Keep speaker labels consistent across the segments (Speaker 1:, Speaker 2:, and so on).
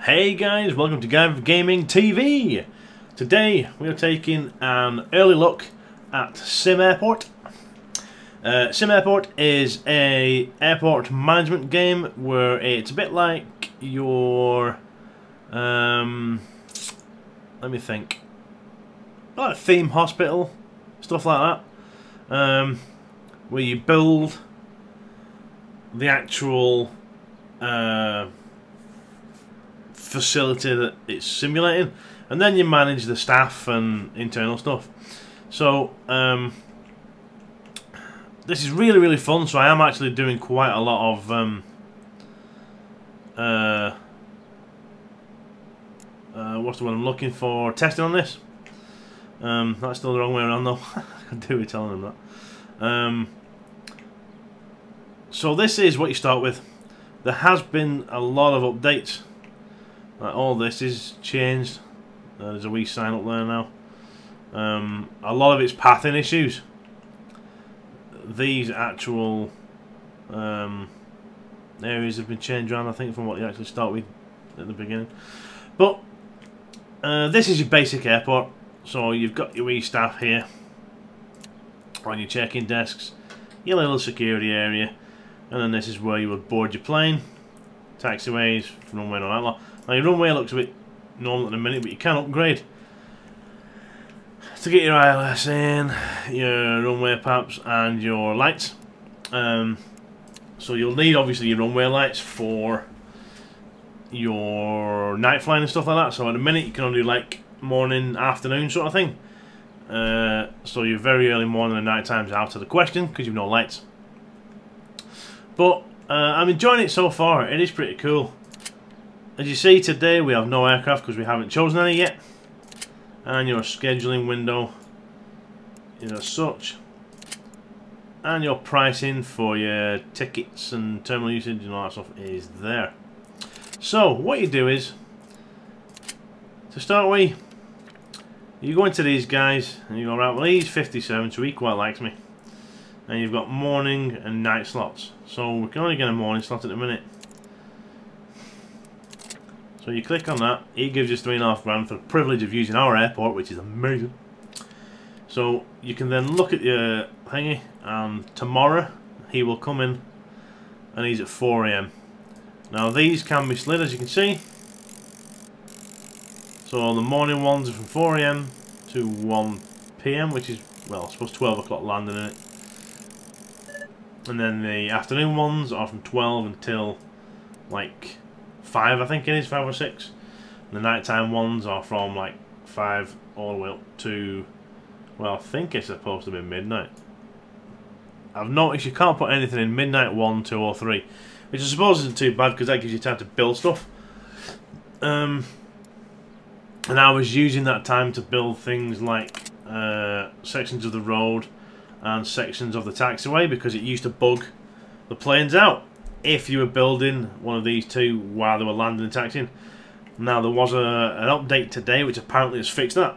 Speaker 1: Hey guys, welcome to Gaming TV. Today we are taking an early look at SimAirport. SimAirport is a airport management game where it's a bit like your let me think, like theme hospital, stuff like that, where you build the actual facility that it's simulating, and then you manage the staff and internal stuff. So this is really fun. So I am actually doing quite a lot of what's the word I'm looking for, testing on this. That's still the wrong way around though. I could do with telling them that. So this is what you start with. There has been a lot of updates. Like all this is changed. There's a wee sign up there now. A lot of it's pathing issues. These actual areas have been changed around, I think, from what you actually start with at the beginning. But this is your basic airport. So you've got your wee staff here on your check-in desks, your little security area, and then this is where you would board your plane. Taxiways, runway and all that lot. Now your runway looks a bit normal at the minute, but you can upgrade to get your ILS in, your runway perhaps, and your lights. So you'll need obviously your runway lights for your night flying and stuff like that. So at the minute you can only do like morning, afternoon sort of thing. So your very early morning and night time's out of the question because you've no lights. But I'm enjoying it so far. It is pretty cool. As you see, today we have no aircraft because we haven't chosen any yet. And your scheduling window is as such. And your pricing for your tickets and terminal usage and all that stuff is there. So what you do is, to start with, you go into these guys and you go, right, well he's 57, so he quite likes me. And you've got morning and night slots. So we can only get a morning slot at the minute. So you click on that, he gives you £3.5 grand for the privilege of using our airport, which is amazing. So you can then look at your thingy, and tomorrow he will come in and he's at 4 AM. Now these can be slid, as you can see. So the morning ones are from 4 AM to 1 PM, which is, well, I suppose 12 o'clock landing in it. And then the afternoon ones are from 12 until like 5, I think it is, 5 or 6. And the nighttime ones are from like 5 all the way up to, well, I think it's supposed to be midnight. I've noticed you can't put anything in midnight 1, 2 or 3, which I suppose isn't too bad because that gives you time to build stuff. And I was using that time to build things like sections of the road and sections of the taxiway because it used to bug the planes out if you were building one of these two while they were landing and taxiing. Now there was an update today which apparently has fixed that.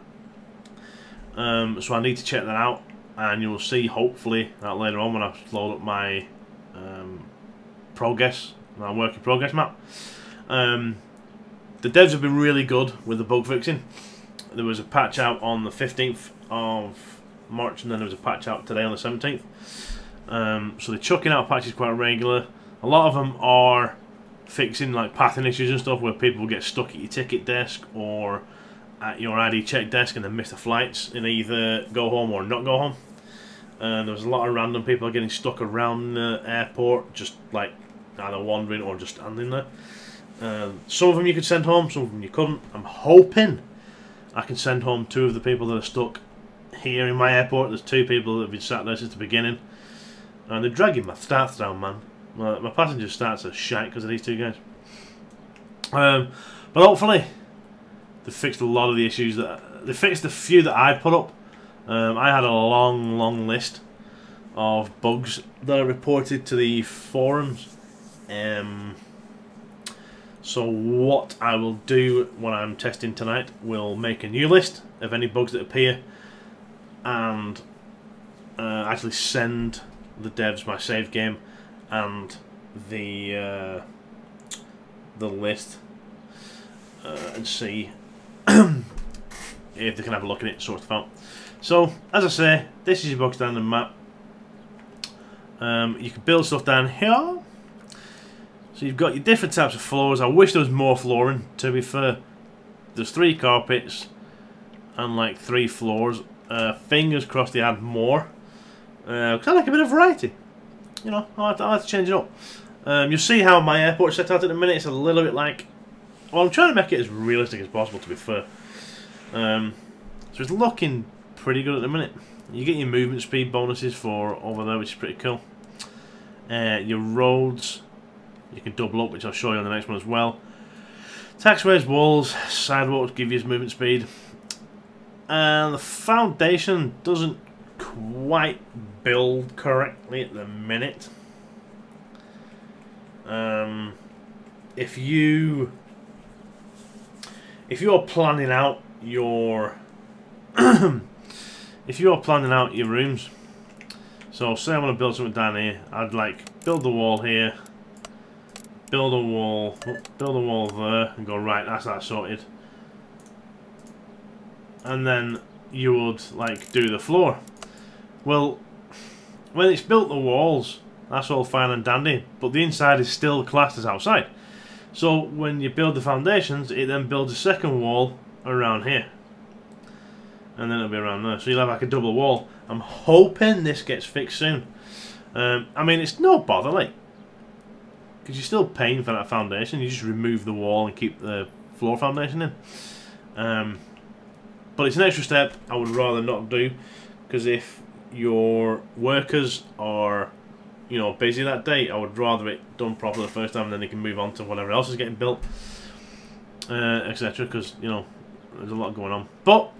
Speaker 1: So I need to check that out, and you'll see hopefully that later on when I load up my progress, my work in progress map. The devs have been really good with the bug fixing. There was a patch out on the 15th of March, and then there was a patch out today on the 17th. So they're chucking out patches quite regular. A lot of them are fixing like pathing issues and stuff where people get stuck at your ticket desk or at your ID check desk and then miss the flights and either go home or not go home. There was a lot of random people getting stuck around the airport, just like either wandering or just standing there. Some of them you could send home, some of them you couldn't. I'm hoping I can send home 2 of the people that are stuck here in my airport. There's 2 people that have been sat there since the beginning, and they're dragging my stats down, man. My passenger stats are shite because of these 2 guys. But hopefully they fixed a lot of the issues that they fixed. The few that I put up. I had a long list of bugs that I reported to the forums. So what I will do when I'm testing tonight, will make a new list of any bugs that appear, and actually send the devs my save game and the list and see if they can have a look at it, sort of out. So, as I say, this is your box standard map. You can build stuff down here. So you've got your different types of floors. I wish there was more flooring, to be fair. There's 3 carpets and like 3 floors. Fingers crossed they add more. Because I like a bit of variety. You know, I like to change it up. You'll see how my airport's set out at the minute. It's a little bit like... Well, I'm trying to make it as realistic as possible, to be fair. So it's looking pretty good at the minute. You get your movement speed bonuses for over there, which is pretty cool. Your roads, you can double up, which I'll show you on the next one as well. Taxiways, walls, sidewalks give you movement speed. And the foundation doesn't quite build correctly at the minute. If you're planning out your if you're planning out your rooms, so say I want to build something down here, I'd like build the wall here, build a wall there, and go right. That's that sorted. And then you would like do the floor. Well, when it's built the walls, that's all fine and dandy, but the inside is still classed as outside. So when you build the foundations, it then builds a second wall around here. And then it'll be around there. So you'll have like a double wall. I'm hoping this gets fixed soon. I mean, it's no bother, like, because you're still paying for that foundation. You just remove the wall and keep the floor foundation in. But it's an extra step I would rather not do, because if your workers are, you know, busy that day, I would rather it done properly the first time, and then they can move on to whatever else is getting built, etc. Because, you know, there's a lot going on. But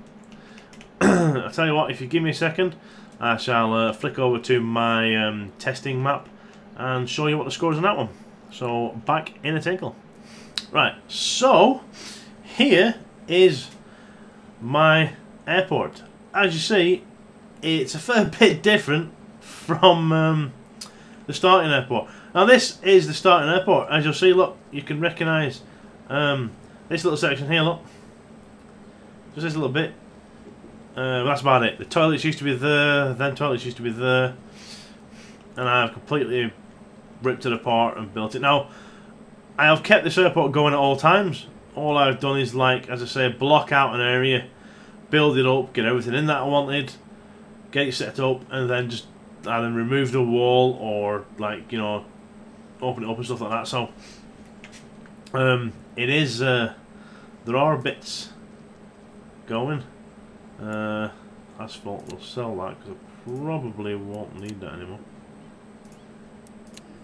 Speaker 1: I'll tell you what, if you give me a second, I shall flick over to my testing map and show you what the score is on that one. So back in a tinkle. Right, so here is my airport. As you see, it's a fair bit different from the starting airport. Now this is the starting airport. As you'll see, look, you can recognise this little section here, look. Just this little bit. That's about it. The toilets used to be there, then toilets used to be there, and I have completely ripped it apart and built it. Now, I have kept this airport going at all times. All I've done is, like, as I say, block out an area, build it up, get everything in that I wanted, get it set up, and then just either remove the wall or, like, you know, open it up and stuff like that. So, it is, there are bits going. Asphalt, will sell that because I probably won't need that anymore.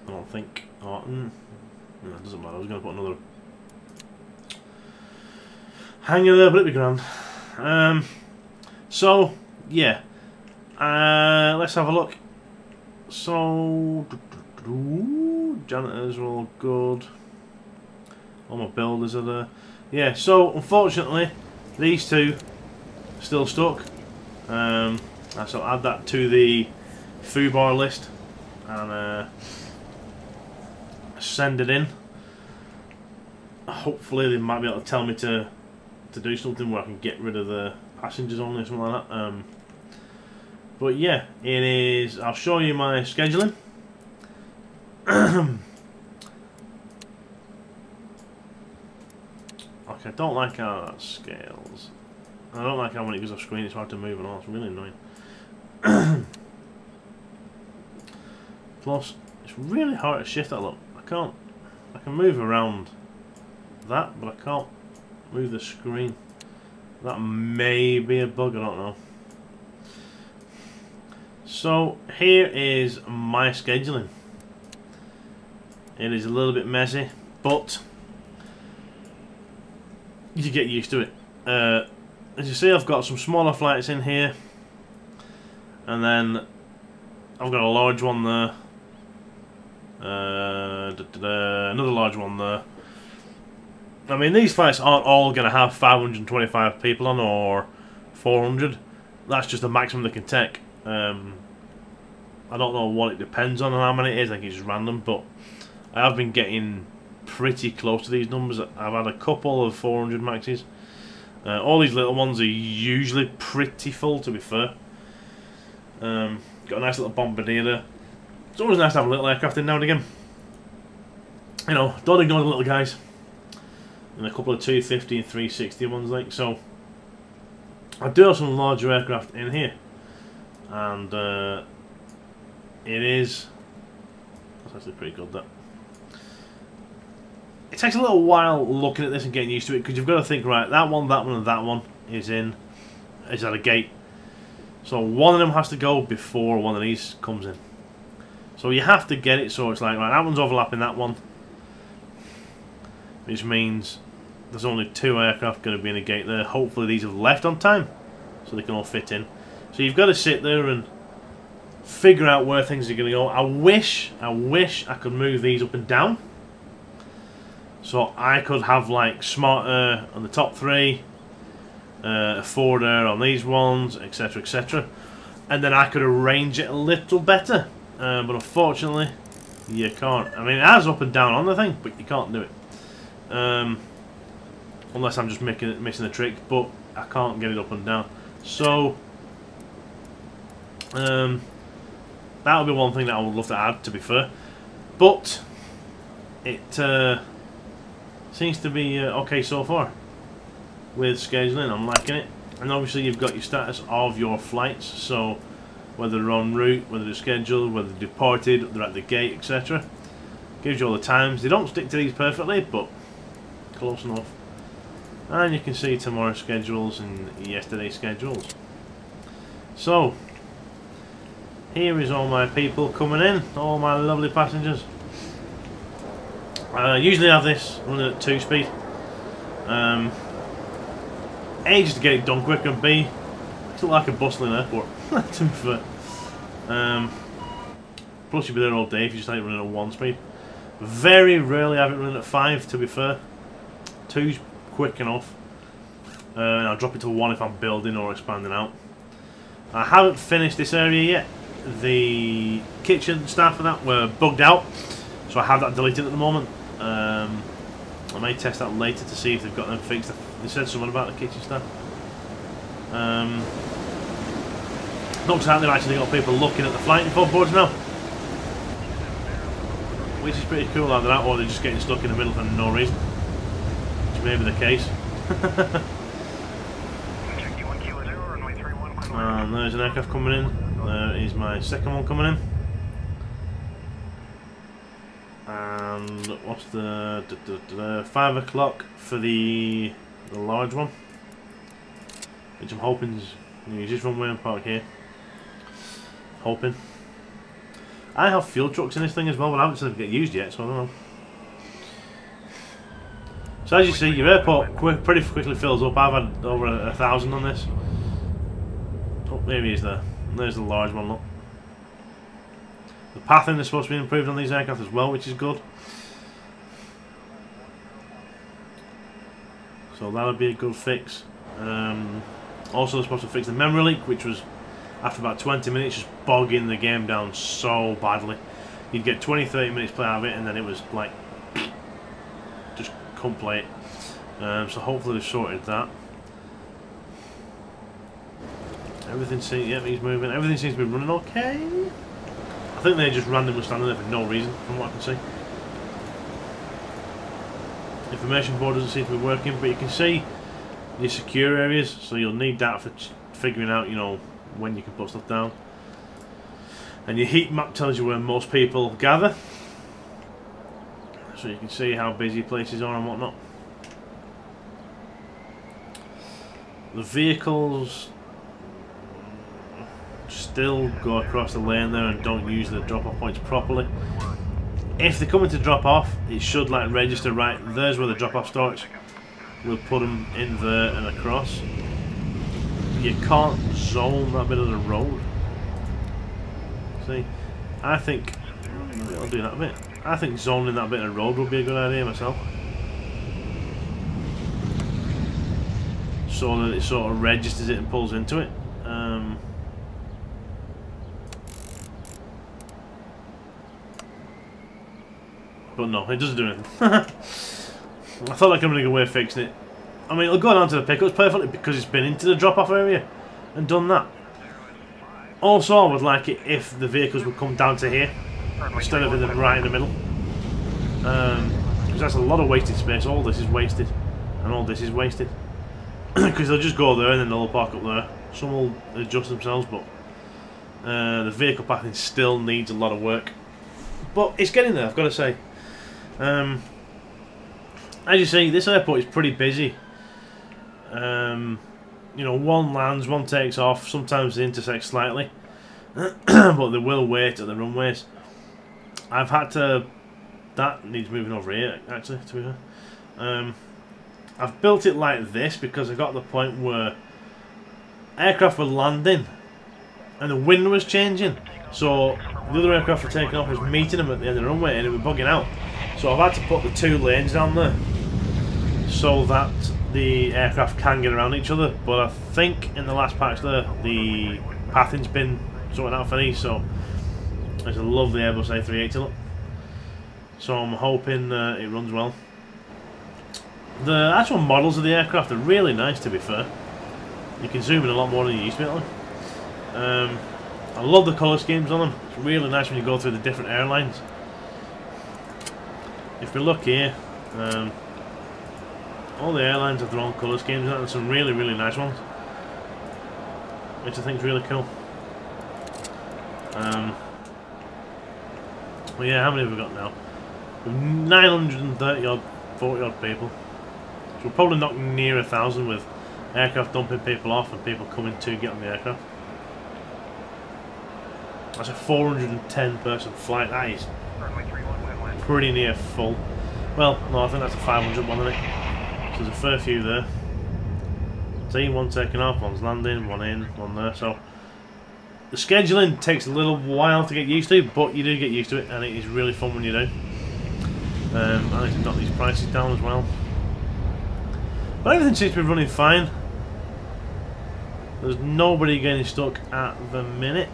Speaker 1: I don't think. Oh, no, it doesn't matter. I was going to put another hanger there, but it'd be grand. So yeah, let's have a look. So janitors are all good. All my builders are there. Yeah. So unfortunately, these two still stuck. I shall add that to the foobar list and send it in. Hopefully they might be able to tell me to do something where I can get rid of the passengers only or something like that. But yeah, it is. I'll show you my scheduling. Okay, I don't like how that scales. I don't like how when it goes off screen it's hard to move and all. It's really annoying. Plus, it's really hard to shift that. Look, I can move around that, but I can't move the screen. That may be a bug, I don't know. So here is my scheduling. It is a little bit messy, but you get used to it. As you see, I've got some smaller flights in here, and then I've got a large one there, another large one there. I mean, these flights aren't all going to have 525 people on, or 400. That's just the maximum they can take. I don't know what it depends on and how many it is. I think it's just random, but I have been getting pretty close to these numbers. I've had a couple of 400 maxes. All these little ones are usually pretty full, to be fair. Got a nice little bombardier there. It's always nice to have a little aircraft in now and again. You know, don't ignore the little guys. And a couple of 250 and 360 ones, like so. I do have some larger aircraft in here, and it is. That's actually pretty good. That. It takes a little while looking at this and getting used to it, because you've got to think, right, that one, and that one is at a gate. So one of them has to go before one of these comes in. So you have to get it so it's like, right, that one's overlapping that one, which means there's only 2 aircraft going to be in a gate there. Hopefully these have left on time, so they can all fit in. So you've got to sit there and figure out where things are going to go. I wish I could move these up and down. So I could have like smart air on the top 3, forward air on these ones, etc, etc. And then I could arrange it a little better. But unfortunately, you can't. I mean, it has up and down on the thing, but you can't do it. Unless I'm just missing the trick, but I can't get it up and down. So, that would be one thing that I would love to add, to be fair. But, it seems to be okay so far with scheduling. I'm liking it. And obviously you've got your status of your flights, so whether they're en route, whether they're scheduled, whether they're departed, they're at the gate, etc. Gives you all the times. They don't stick to these perfectly, but close enough. And you can see tomorrow's schedules and yesterday's schedules. So, here is all my people coming in, all my lovely passengers. Usually have this running at 2 speed. A, just to get it done quick, and B, it's like a bustling airport, to be fair. Plus you'll be there all day if you just like running at 1 speed. Very rarely have it running at 5, to be fair. 2's quick enough. And I'll drop it to 1 if I'm building or expanding out. I haven't finished this area yet. The kitchen staff and that were bugged out, so I have that deleted at the moment. I may test that later to see if they've got them fixed. They said something about the kitchen staff. Looks like they've actually got people looking at the flight info boards now, which is pretty cool either that or they're just getting stuck in the middle for no reason, which may be the case. And there's an aircraft coming in. There is my second one coming in. And what's the 5 o'clock for the large one, which I'm hoping is use this runway and park here. Hoping. I have fuel trucks in this thing as well, but I haven't seen them get used yet, so I don't know. So as you see, your airport pretty quickly fills up. I've had over 1,000 on this. Oh, maybe he's there. There's the large one, look. The pathing is supposed to be improved on these aircraft as well, which is good. So that'll be a good fix. Also, they're supposed to fix the memory leak, which was, after about 20 minutes, just bogging the game down so badly. You'd get 20-30 minutes play out of it, and then it was like, just couldn't play it. So hopefully they've sorted that. Everything seems, yeah, he's moving. Everything seems to be running okay. I think they're just randomly standing there for no reason, from what I can see. Information board doesn't seem to be working, but you can see your secure areas, so you'll need that for figuring out, you know, when you can put stuff down. And your heat map tells you where most people gather, so you can see how busy places are and whatnot. The vehicles still go across the lane there and don't use the drop-off points properly. If they're coming to drop off, it should like register right. There's where the drop-off starts. We'll put them in there and across. You can't zone that bit of the road. See, I think I'll do that bit. I think zoning that bit of road would be a good idea myself, so that it sort of registers it and pulls into it. But no, it doesn't do anything. I thought that could be a good way of fixing it. I mean, it'll go down to the pickups perfectly because it's been into the drop-off area and done that. Also, I would like it if the vehicles would come down to here instead of right in the middle. Because that's a lot of wasted space. All this is wasted. And all this is wasted. Because they'll just go there and then they'll park up there. Some will adjust themselves, but the vehicle pathing still needs a lot of work. But it's getting there, I've got to say. As you see, this airport is pretty busy. You know, one lands, one takes off. Sometimes they intersect slightly. But they will wait at the runways. I've had to... That needs moving over here, actually, to be fair. I've built it like this because I got to the point where aircraft were landing and the wind was changing. So the other aircraft were taking off, was meeting them at the end of the runway and it was bugging out. So I've had to put the 2 lanes down there so that the aircraft can get around each other. But I think in the last patch there, the pathing's been sorted out for these, so there's a lovely Airbus A380 look. So I'm hoping it runs well. The actual models of the aircraft are really nice, to be fair. You can zoom in a lot more than you used to be able to. I love the colour schemes on them. It's really nice when you go through the different airlines. If we look here, all the airlines have their own colour schemes and some really, really nice ones, which I think is really cool. Well, yeah, how many have we got now? 930 odd, 40 odd people. So we're probably not near 1,000 with aircraft dumping people off and people coming to get on the aircraft. That's a 410 person flight. That is pretty near full. Well, no, I think that's a 500 one, isn't it? So there's a fair few there. See, one taking off, one's landing, one in, one there. So the scheduling takes a little while to get used to, but you do get used to it, and it is really fun when you do. I need to knock these prices down as well. But everything seems to be running fine. There's nobody getting stuck at the minute.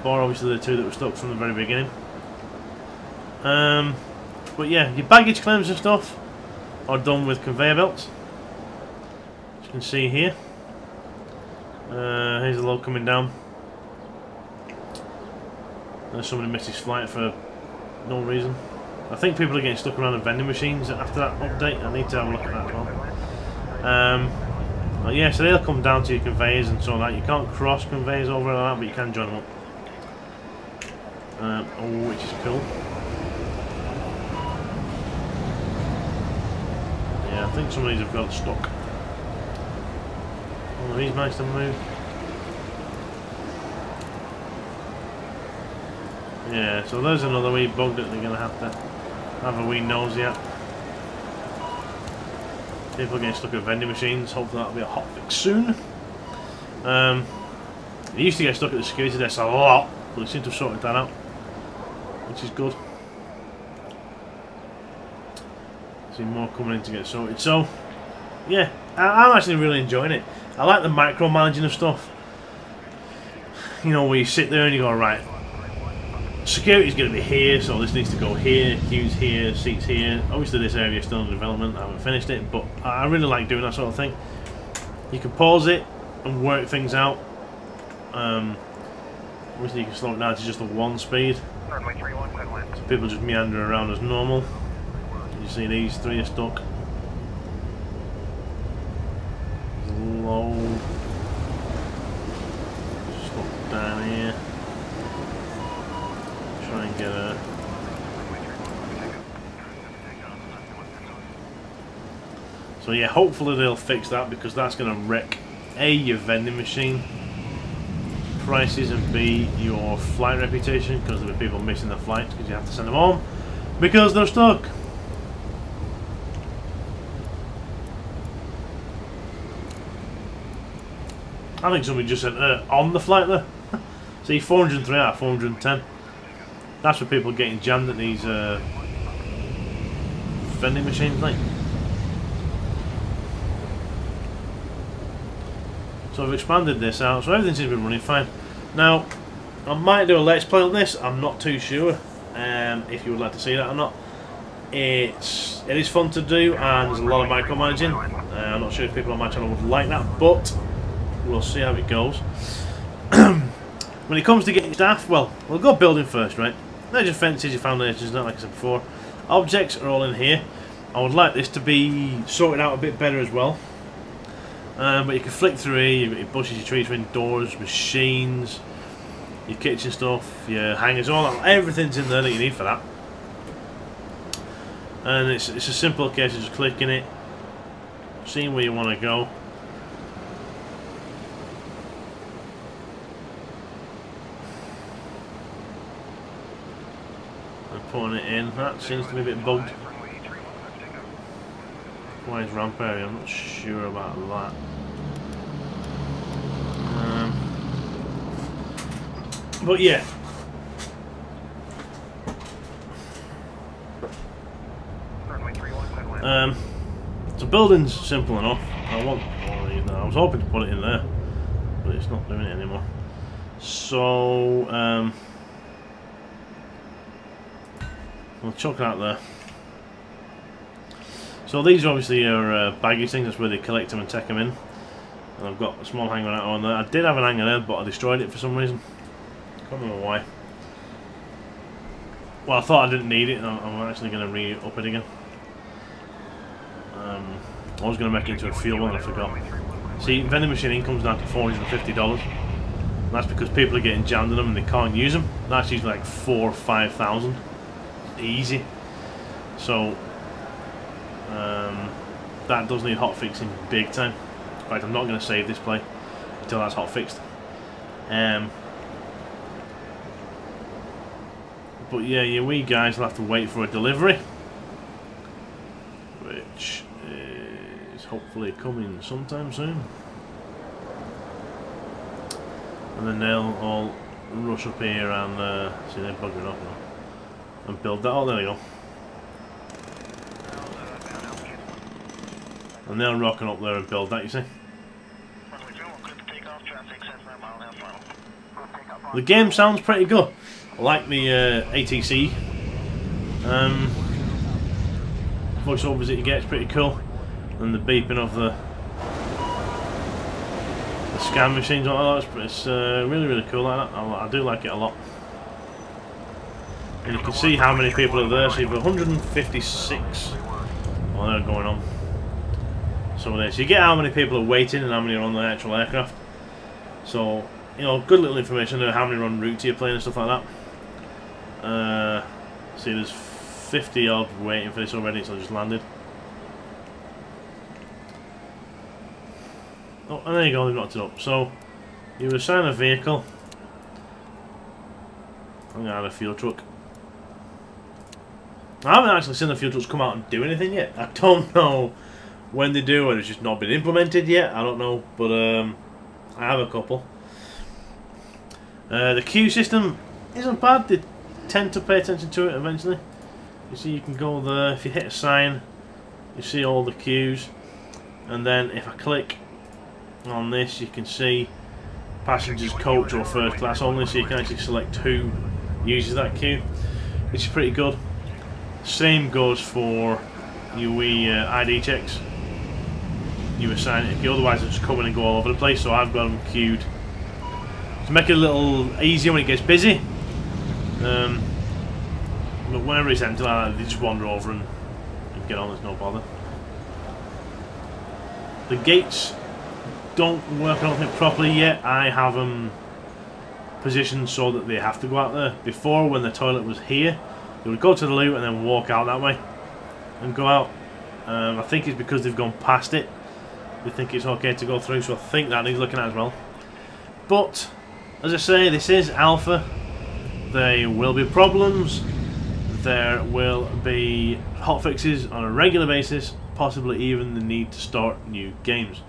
Speaker 1: Or obviously the 2 that were stuck from the very beginning. But yeah, your baggage claims and stuff are done with conveyor belts. As you can see here. Here's the load coming down. There's somebody missed his flight for no reason. I think people are getting stuck around the vending machines after that update. I need to have a look at that as well. But yeah, so they'll come down to your conveyors and so on that. You can't cross conveyors over like that, but you can join them up. Oh, which is cool. Yeah, I think some of these have got stuck. One of these managed to move. Yeah, so there's another wee bug that they're going to have a wee nosy at. People getting stuck at vending machines. Hopefully that'll be a hot fix soon. They used to get stuck at the security desk a lot, but they seem to have sorted that out, which is good. See more coming in to get sorted. So, yeah, I'm actually really enjoying it. I like the micromanaging of stuff. You know, where you sit there and you go, right, security's going to be here, so this needs to go here, queues here, seats here. Obviously this area is still under development, I haven't finished it, but I really like doing that sort of thing. You can pause it and work things out. Obviously you can slow it down to just a 1 speed. So people just meander around as normal. You see these 3 are stuck. Low. Stuck down here. Try and get a... So yeah, hopefully they'll fix that, because that's going to wreck A, your vending machine prices, and B, your flight reputation, because there'll be people missing their flights because you have to send them home because they're stuck. I think somebody just said on the flight there. See, 403 out of 410. That's for people getting jammed at these vending machines, like. So I've expanded this out, so everything seems to be running fine. Now, I might do a let's play on this. I'm not too sure if you would like to see that or not. It is fun to do, and there's a lot of micromanaging. I'm not sure if people on my channel would like that, but we'll see how it goes. When it comes to getting staff, well, we'll go building first, right? They're just fences, your foundations, not like I said before. Objects are all in here. I would like this to be sorted out a bit better as well. But you can flick through here, you've got your bushes, your trees, your doors, machines, your kitchen stuff, your hangers, all that. Everything's in there that you need for that. And it's a simple case of just clicking it, seeing where you want to go. And putting it in. That seems to be a bit bugged. Why is ramp area? I'm not sure about that. But yeah. So building's simple enough. I was hoping to put it in there, but it's not doing it anymore. So we'll chuck that there. So these obviously are baggage things. That's where they collect them and take them in. And I've got a small hanger on there. I did have an hanger there, but I destroyed it for some reason. Can't remember why. Well, I thought I didn't need it, and I'm actually going to re-up it again. I was going to make it into a fuel one, I forgot. See, vending machine comes down to $450. That's because people are getting jammed in them and they can't use them. That's usually like 4,000 or 5,000. Easy. So, that does need hot fixing big time. In fact, I'm not going to save this play until that's hot fixed. But yeah, you wee guys will have to wait for a delivery, which is hopefully coming sometime soon. And then they'll all rush up here and see, they're buggering up now and build that. Oh, there they go. And they're rocking up there and build that, you see. The game sounds pretty good. I like the ATC voiceovers that you get. It's pretty cool. And the beeping of the scan machines, all that. It's really, really cool like that. I do like it a lot. And you can see how many people are there. So you've 156 while they're going on. So you get how many people are waiting and how many are on the actual aircraft. So, you know, good little information there, how many are en route to your plane and stuff like that. See, there's 50 odd waiting for this already, so I just landed. Oh, and there you go, they've knocked it up. So, you assign a vehicle. I'm going to add a fuel truck. I haven't actually seen the fuel trucks come out and do anything yet. I don't know when they do, or it's just not been implemented yet. I don't know, but I have a couple. The queue system isn't bad. They tend to pay attention to it eventually. You see, you can go there. If you hit a sign, you see all the queues. And then if I click on this, you can see passengers, coach or first class only. So you can actually select who uses that queue, which is pretty good. Same goes for your wee ID checks. You assign it, otherwise they'll just come in and go all over the place. So I've got them queued to make it a little easier when it gets busy. But whenever it's empty like that, they just wander over and get on, there's no bother. The gates don't work, I don't think, properly yet. I have them positioned so that they have to go out there. Before, when the toilet was here, they would go to the loo and then walk out that way and go out. I think it's because they've gone past it. They think it's okay to go through, so I think that needs looking at as well. But, as I say, this is alpha. There will be problems. There will be hotfixes on a regular basis, possibly even the need to start new games.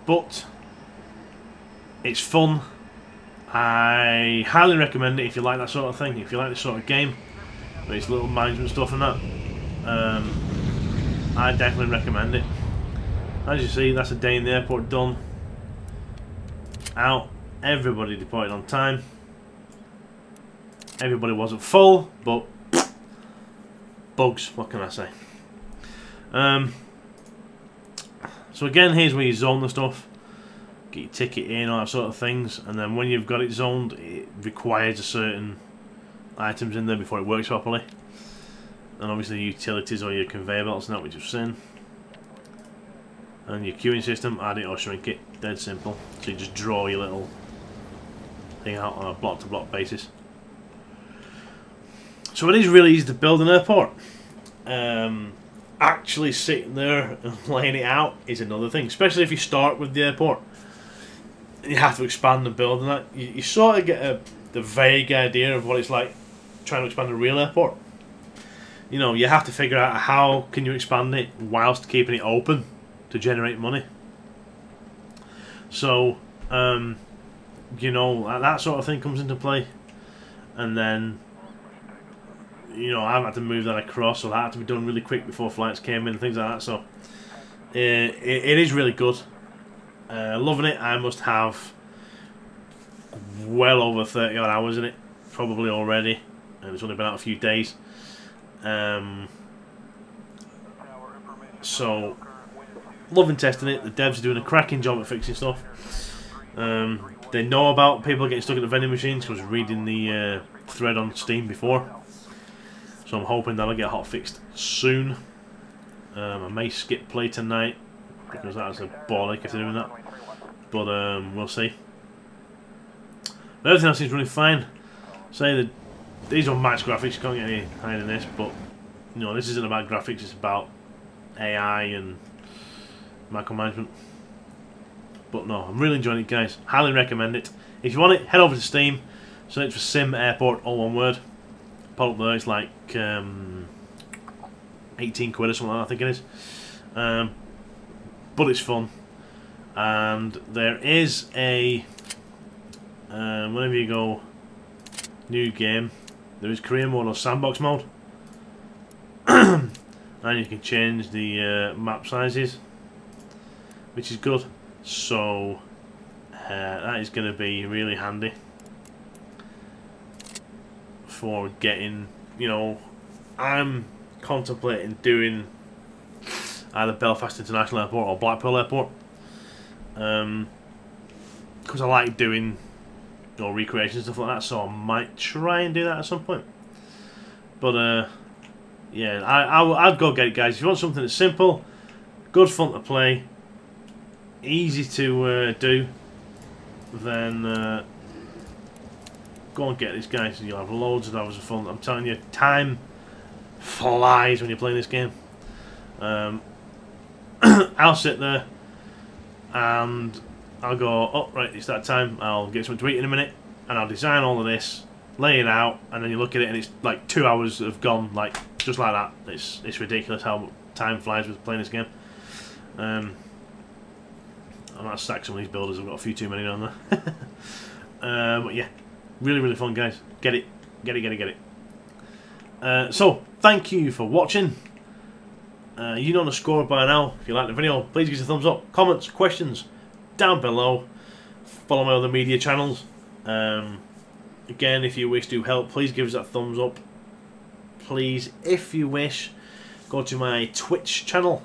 Speaker 1: But it's fun. I highly recommend it if you like that sort of thing, if you like this sort of game, but it's little management stuff and that. I definitely recommend it. As you see, that's a day in the airport done. Out. Everybody departed on time. Everybody wasn't full, but bugs, what can I say? So again, here's where you zone the stuff. Get your ticket in, all that sort of things, and then when you've got it zoned, it requires a certain items in there before it works properly. And obviously utilities or your conveyor belts and that, which you've seen. And your queuing system, add it or shrink it, dead simple. So you just draw your little thing out on a block to block basis. So it is really easy to build an airport. Actually sitting there and laying it out is another thing, especially if you start with the airport. You have to expand and build and that. You sort of get the vague idea of what it's like trying to expand a real airport. You know, you have to figure out how can you expand it whilst keeping it open to generate money. So, you know, that sort of thing comes into play. And then, you know, I've had to move that across, so that had to be done really quick before flights came in and things like that. So, it is really good. Loving it. I must have well over 30 odd hours in it, probably already, and it's only been out a few days. So, loving testing it. The devs are doing a cracking job at fixing stuff. They know about people getting stuck at the vending machines, because I was reading the thread on Steam before. So I'm hoping that'll get hot fixed soon. I may skip play tonight, because that's a ball ache if they're doing that. But we'll see. But everything else seems running fine. Say that these are max graphics, you can't get any higher than this, but you know, this isn't about graphics, it's about AI and micromanagement. But no, I'm really enjoying it, guys. Highly recommend it. If you want it, head over to Steam, search for SimAirport, all one word. Pop up there, it's like 18 quid or something like that, I think it is. But it's fun. And there is a whenever you go new game, there is career mode or sandbox mode. And you can change the map sizes, which is good. So that is going to be really handy for getting, you know, I'm contemplating doing either Belfast International Airport or Blackpool Airport, because I like doing, you know, recreations and stuff like that, so I might try and do that at some point. But yeah, I'd go get it, guys. If you want something that's simple, good fun to play, easy to do, then go and get this, guys. You'll have loads of hours of fun. I'm telling you, time flies when you're playing this game. I'll sit there and I'll go, oh right, it's that time, I'll get something to eat in a minute, and I'll design all of this, lay it out, and then you look at it and it's like 2 hours have gone, like, just like that. It's ridiculous how time flies with playing this game. I might sack some of these builders, I've got a few too many on there. But yeah, really, really fun, guys. Get it. So, thank you for watching. You know the score by now. If you like the video, please give us a thumbs up. Comments, questions, down below. Follow my other media channels. Again, if you wish to help, please give us that thumbs up. Please, if you wish, go to my Twitch channel,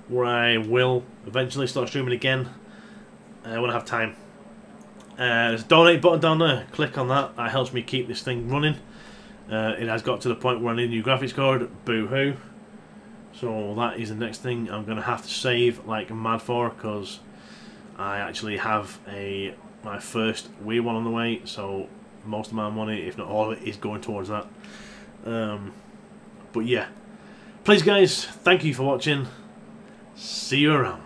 Speaker 1: where I will eventually start streaming again when I have time. There's a donate button down there. Click on that. That helps me keep this thing running. It has got to the point where I need a new graphics card. Boo-hoo. So that is the next thing I'm going to have to save like mad for, because I actually have my first Wii one on the way, so most of my money, if not all of it, is going towards that. But yeah, please guys, thank you for watching. See you around.